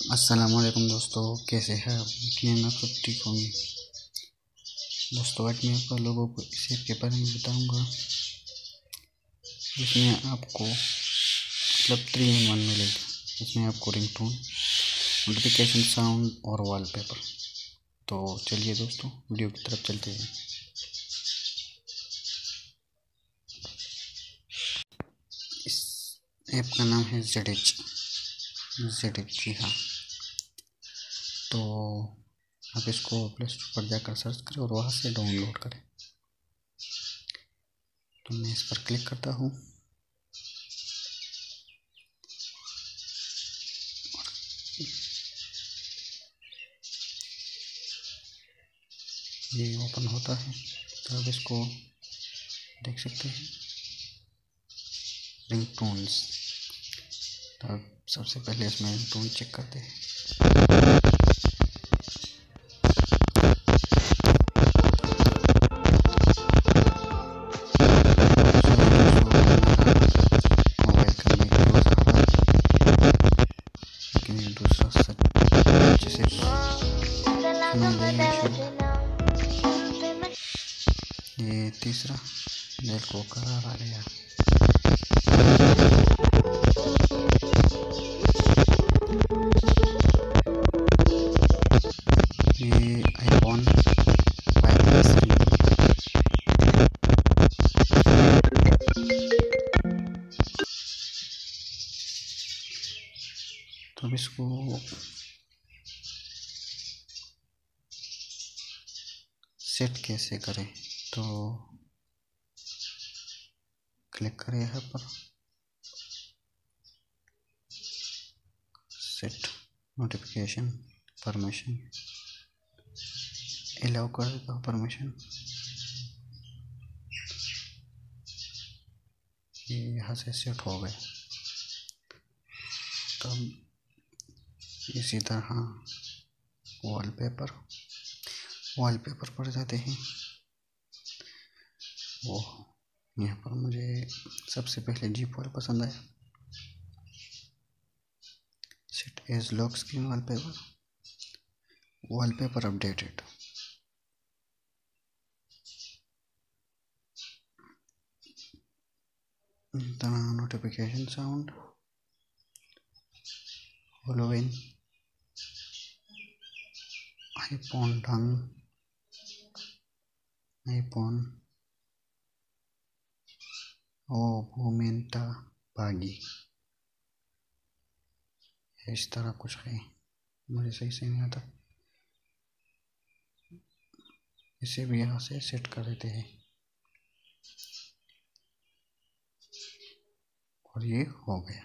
अस्सलामुअलैकुम दोस्तों, कैसे हैं आप? यकीनन आप सब ठीक होंगे। दोस्तों, आज मैं आप लोगों को इस ऐप के बारे में बताऊंगा जिसमें आपको मतलब 3 in 1 मिलेगा। इसमें आपको रिंगटोन, नोटिफिकेशन, साउंड और वॉलपेपर। तो चलिए दोस्तों, वीडियो की तरफ चलते हैं। इस ऐप का नाम है ZH। जी हाँ। तो आप इसको प्ले स्टोर पर जाकर सर्च करें और वहाँ से डाउनलोड करें। तो मैं इस पर क्लिक करता हूँ। ये ओपन होता है तो आप इसको देख सकते हैं, रिंगटोन्स। तो अब सबसे पहले इसमें रिंगटोन चेक करते हैं। मोबाइल का माइक क्लोज रहा, लेकिन ये दूसरा सब अच्छे से सुनाई देगा इंशाल्लाह। ये तीसरा दिल को करार आ गया। ये आईफोन 5 तो अब इसको सेट कैसे करें, तो क्लिक करें यहाँ पर, सेट नोटिफिकेशन परमिशन, अलाउ कर देता हूँ परमिशन। ये यहाँ से सेट हो गए। तब इसी तरह वॉलपेपर पर जाते हैं। वो यहाँ पर मुझे सबसे पहले जी फॉल पसंद आया। Set as lock screen wallpaper updated. तरह नोटिफिकेशन साउंड, होलोविन, आईफोन ढंग, आईफोन ओ मोमेंटा बागी, इस तरह कुछ है, मुझे सही से नहीं आता। इसे भी यहाँ से सेट कर देते हैं और ये हो गया।